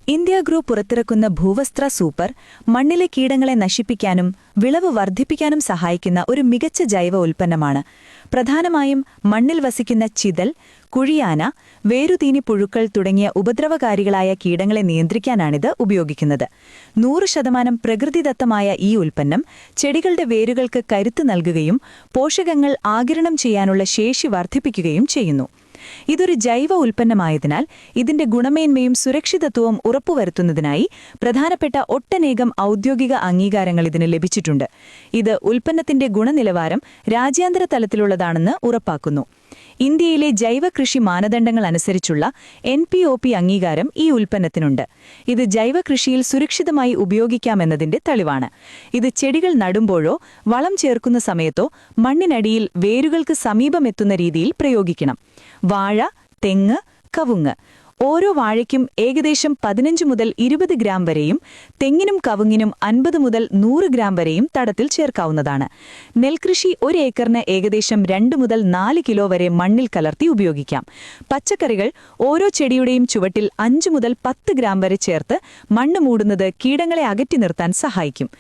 India group പുറത്തിറക്കുന്ന ഭൂവസ്ത്ര super മണ്ണിലെ കീടങ്ങളെ നശിപ്പിക്കാനും വിളവ് വർദ്ധിപ്പിക്കാനും സഹായിക്കുന്ന ഒരു മികച്ച ജൈവ ഉൽപ്പന്നമാണ്. പ്രധാനമായും മണ്ണിൽ വസിക്കുന്ന ചിതൽ, കുഴിയാന, വേരുതീനി പുഴുക്കൾ തുടങ്ങിയ ഉപദ്രവകാരികളായ കീടങ്ങളെ നിയന്ത്രിക്കാനാണിത് ഉപയോഗിക്കുന്നത്. 100% പ്രകൃതിദത്തമായ ഈ ഉൽപ്പന്നം ചെടികളുടെ വേരുകൾക്ക് കരുത്ത് നൽകുകയും പോഷകങ്ങൾ ആഗിരണം ചെയ്യാനുള്ള ശേഷി വർദ്ധിപ്പിക്കുകയും ചെയ്യുന്നു. ഇതൊരു ജൈവ ഉൽപ്പന്നമായതിനാൽ ഇതിന്റെ ഗുണമേന്മയും സുരക്ഷിതത്വവും ഉറപ്പുവരുത്തുന്നതിനായി പ്രധാനപ്പെട്ട ഒട്ടനേകം ഔദ്യോഗിക അംഗീകാരങ്ങൾ ഇതിന് ലഭിച്ചിട്ടുണ്ട്. ഇത് ഉൽപ്പന്നത്തിന്റെ ഗുണനിലവാരം രാജ്യാന്തര തലത്തിലുള്ളതാണെന്ന് ഉറപ്പാക്കുന്നു. ഇന്ത്യയിലെ ജൈവ കൃഷി മാനദണ്ഡങ്ങൾ അനുസരിച്ചുള്ള NPOP അംഗീകാരം ഈ ഉൽപ്പന്നത്തിനുണ്ട്. ഇത് ജൈവ കൃഷിയിൽ സുരക്ഷിതമായി ഉപയോഗിക്കാമെന്നതിന്റെ തെളിവാണ്. ഇത് ചെടികൾ നടുമ്പോഴോ വളം ചേർക്കുന്ന സമയത്തോ മണ്ണിനടിയിൽ വേരുകൾക്ക് സമീപമെത്തുന്ന രീതിയിൽ പ്രയോഗിക്കണം. വാഴ, തെങ്ങ്, കവുങ്ങ് ഓരോ വാഴയ്ക്കും ഏകദേശം 15 മുതൽ 20 ഗ്രാം വരെയും തെങ്ങിനും കവുങ്ങിനും 50 മുതൽ 100 ഗ്രാം വരെയും തടത്തിൽ ചേർക്കാവുന്നതാണ്. നെൽകൃഷി 1 ഏക്കറിന് ഏകദേശം 2 മുതൽ 4 കിലോ വരെ മണ്ണിൽ കലർത്തി ഉപയോഗിക്കാം. പച്ചക്കറികൾ ഓരോ ചെടിയുടെയും ചുവട്ടിൽ 5 മുതൽ 10 ഗ്രാം വരെ ചേർത്ത് മണ്ണ് മൂടുന്നത് കീടങ്ങളെ അകറ്റി നിർത്താൻ സഹായിക്കും.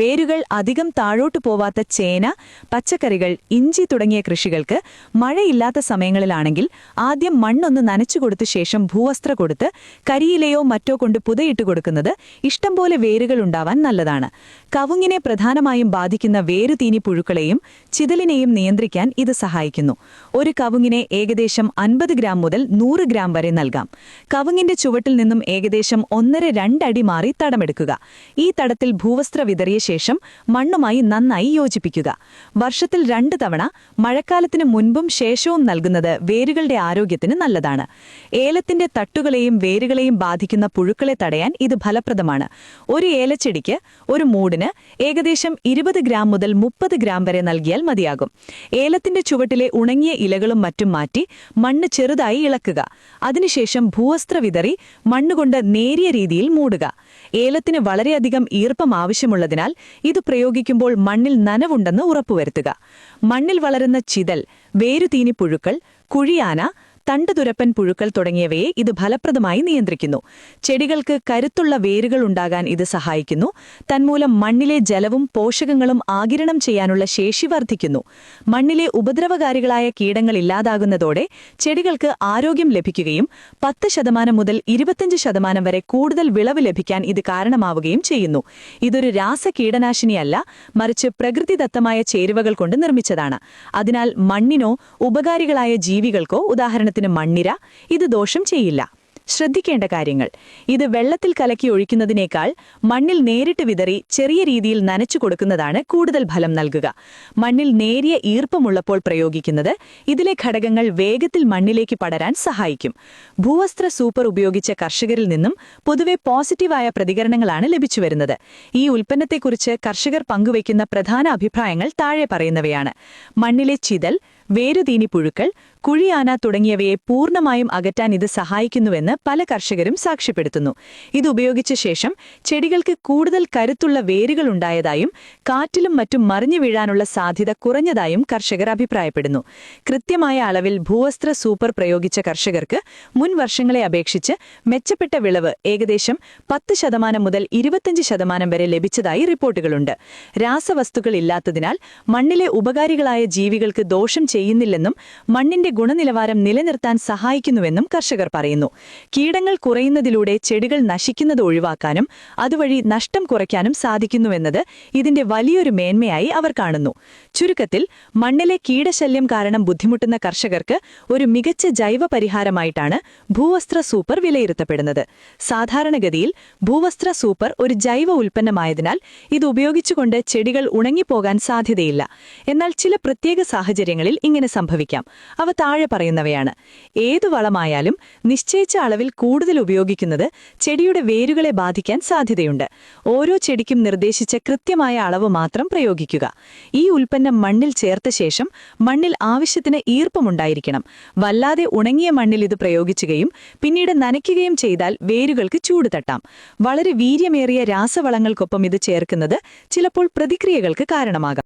വേരുകൾ അധികം താഴോട്ടു പോവാത്ത ചേന, പച്ചക്കറികൾ, ഇഞ്ചി തുടങ്ങിയ കൃഷികൾക്ക് മഴയില്ലാത്ത സമയങ്ങളിലാണെങ്കിൽ ആദ്യം മണ്ണൊന്ന് നനച്ചുകൊടുത്ത ശേഷം ഭൂവസ്ത്ര കൊടുത്ത് കരിയിലയോ മറ്റോ കൊണ്ട് പുതയിട്ട് കൊടുക്കുന്നത് ഇഷ്ടംപോലെ വേരുകൾ ഉണ്ടാവാൻ നല്ലതാണ്. കവുങ്ങിനെ പ്രധാനമായും ബാധിക്കുന്ന വേരുതീനി പുഴുക്കളെയും ചിതലിനെയും നിയന്ത്രിക്കാൻ ഇത് സഹായിക്കുന്നു. ഒരു കവുങ്ങിനെ ഏകദേശം 50 ഗ്രാം മുതൽ 100 ഗ്രാം വരെ നൽകാം. കവുങ്ങിന്റെ ചുവട്ടിൽ നിന്നും ഏകദേശം 1.5-2 അടി മാറി തടമെടുക്കുക. ഈ തടത്തിൽ ഭൂവസ്ത്ര വിതറിയ ശേഷം മണ്ണുമായി നന്നായി യോജിപ്പിക്കുക. വർഷത്തിൽ 2 തവണ മഴക്കാലത്തിന് മുൻപും ശേഷവും നൽകുന്നത് വേരുകളുടെ ആരോഗ്യത്തിന് നല്ലതാണ്. ഏലത്തിന്റെ തട്ടുകളെയും വേരുകളെയും ബാധിക്കുന്ന പുഴുക്കളെ തടയാൻ ഇത് ഫലപ്രദമാണ്. ഒരു ഏലച്ചെടിക്ക് ഒരു മൂടിന് ഏകദേശം 20 ഗ്രാം മുതൽ 30 ഗ്രാം വരെ നൽകിയാൽ മതിയാകും. ഏലത്തിന്റെ ചുവട്ടിലെ ഉണങ്ങിയ ഇലകളും മറ്റും മാറ്റി മണ്ണ് ചെറുതായി ഇളക്കുക. അതിനുശേഷം ഭൂവസ്ത്ര വിതറി മണ്ണുകൊണ്ട് നേരിയ രീതിയിൽ മൂടുക. ഏലത്തിന് വളരെയധികം ഈർപ്പം ആവശ്യമുള്ളതിനാൽ ഇത് പ്രയോഗിക്കുമ്പോൾ മണ്ണിൽ നനവുണ്ടെന്ന് ഉറപ്പുവരുത്തുക. മണ്ണിൽ വളരുന്ന ചിതൽ, വേരുതീനി പുഴുക്കൾ, കുഴിയാന, തണ്ടുതുരപ്പൻ പുഴുക്കൾ തുടങ്ങിയവയെ ഇത് ഫലപ്രദമായി നിയന്ത്രിക്കുന്നു. ചെടികൾക്ക് കരുത്തുള്ള വേരുകൾ ഉണ്ടാകാൻ ഇത് സഹായിക്കുന്നു. തന്മൂലം മണ്ണിലെ ജലവും പോഷകങ്ങളും ആഗിരണം ചെയ്യാനുള്ള ശേഷി വർദ്ധിക്കുന്നു. മണ്ണിലെ ഉപദ്രവകാരികളായ കീടങ്ങൾ ഇല്ലാതാകുന്നതോടെ ചെടികൾക്ക് ആരോഗ്യം ലഭിക്കുകയും 10% മുതൽ 25% വരെ കൂടുതൽ വിളവ് ലഭിക്കാൻ ഇത് കാരണമാവുകയും ചെയ്യുന്നു. ഇതൊരു രാസകീടനാശിനിയല്ല, മറിച്ച് പ്രകൃതിദത്തമായ ചേരുവകൾ കൊണ്ട് നിർമ്മിച്ചതാണ്. അതിനാൽ മണ്ണിനോ ഉപകാരികളായ ജീവികൾക്കോ, ഉദാഹരണത്തിന് മണ്ണിര, ഇത് ദോഷം ചെയ്യില്ല. ശ്രദ്ധിക്കേണ്ട കാര്യങ്ങൾ: ഇത് വെള്ളത്തിൽ കലക്കി ഒഴിക്കുന്നതിനേക്കാൾ മണ്ണിൽ നേരിട്ട് വിതറി ചെറിയ രീതിയിൽ നനച്ചു കൊടുക്കുന്നതാണ് കൂടുതൽ ഫലം നൽകുക. മണ്ണിൽ നേരിയ ഈർപ്പമുള്ളപ്പോൾ പ്രയോഗിക്കുന്നത് ഇതിലെ ഘടകങ്ങൾ വേഗത്തിൽ മണ്ണിലേക്ക് പടരാൻ സഹായിക്കും. ഭൂവസ്ത്ര സൂപ്പർ ഉപയോഗിച്ച കർഷകരിൽ നിന്നും പൊതുവെ പോസിറ്റീവായ പ്രതികരണങ്ങളാണ് ലഭിച്ചുവരുന്നത്. ഈ ഉൽപ്പന്നത്തെക്കുറിച്ച് കർഷകർ പങ്കുവയ്ക്കുന്ന പ്രധാന അഭിപ്രായങ്ങൾ താഴെ പറയുന്നവയാണ്. മണ്ണിലെ ചിതൽ, വേരുതീനി പുഴുക്കൾ, കുഴിയാന തുടങ്ങിയവയെ പൂർണ്ണമായും അകറ്റാൻ ഇത് സഹായിക്കുന്നുവെന്ന് പല കർഷകരും സാക്ഷ്യപ്പെടുത്തുന്നു. ഇത് ഉപയോഗിച്ച ശേഷം ചെടികൾക്ക് കൂടുതൽ കരുത്തുള്ള വേരുകൾ ഉണ്ടായതായും കാറ്റിലും മറ്റും മറിഞ്ഞു വീഴാനുള്ള സാധ്യത കുറഞ്ഞതായും കർഷകർ അഭിപ്രായപ്പെടുന്നു. കൃത്യമായ അളവിൽ ഭൂവസ്ത്ര സൂപ്പർ പ്രയോഗിച്ച കർഷകർക്ക് മുൻ വർഷങ്ങളെ അപേക്ഷിച്ച് മെച്ചപ്പെട്ട വിളവ് ഏകദേശം 10% മുതൽ 25% വരെ ലഭിച്ചതായി റിപ്പോർട്ടുകളുണ്ട്. രാസവസ്തുക്കൾ ഇല്ലാത്തതിനാൽ മണ്ണിലെ ഉപകാരികളായ ജീവികൾക്ക് ദോഷം ചെയ്യുന്നില്ലെന്നും മണ്ണിന്റെ ഗുണനിലവാരം നിലനിർത്താൻ സഹായിക്കുന്നുവെന്നും കർഷകർ പറയുന്നു. കീടങ്ങൾ കുറയുന്നതിലൂടെ ചെടികൾ നശിക്കുന്നത് ഒഴിവാക്കാനും അതുവഴി നഷ്ടം കുറയ്ക്കാനും സാധിക്കുന്നുവെന്നത് ഇതിന്റെ വലിയൊരു മേന്മയായി അവർ കാണുന്നു. ചുരുക്കത്തിൽ, മണ്ണിലെ കീടശല്യം കാരണം ബുദ്ധിമുട്ടുന്ന കർഷകർക്ക് ഒരു മികച്ച ജൈവ പരിഹാരമായിട്ടാണ് ഭൂവസ്ത്ര സൂപ്പർ വിലയിരുത്തപ്പെടുന്നത്. സാധാരണഗതിയിൽ ഭൂവസ്ത്ര സൂപ്പർ ഒരു ജൈവ ഉൽപ്പന്നമായതിനാൽ ഇത് ഉപയോഗിച്ചുകൊണ്ട് ചെടികൾ ഉണങ്ങിപ്പോകാൻ സാധ്യതയില്ല. എന്നാൽ ചില പ്രത്യേക സാഹചര്യങ്ങളിൽ ഇങ്ങനെ സംഭവിക്കാം. അവ താഴെ പറയുന്നവയാണ്. ഏതു വളമായാലും നിശ്ചയിച്ച അളവിൽ കൂടുതൽ ഉപയോഗിക്കുന്നത് ചെടിയുടെ വേരുകളെ ബാധിക്കാൻ സാധ്യതയുണ്ട്. ഓരോ ചെടിക്കും നിർദ്ദേശിച്ച കൃത്യമായ അളവ് മാത്രം പ്രയോഗിക്കുക. ഈ ഉൽപ്പന്നം മണ്ണിൽ ചേർത്ത ശേഷം മണ്ണിൽ ആവശ്യത്തിന് ഈർപ്പമുണ്ടായിരിക്കണം. വല്ലാതെ ഉണങ്ങിയ മണ്ണിൽ ഇത് പ്രയോഗിക്കുകയും പിന്നീട് നനയ്ക്കുകയും ചെയ്താൽ വേരുകൾക്ക് ചൂട് തട്ടാം. വളരെ വീര്യമേറിയ രാസവളങ്ങൾക്കൊപ്പം ഇത് ചേർക്കുന്നത് ചിലപ്പോൾ പ്രതിക്രിയകൾക്ക് കാരണമാകാം.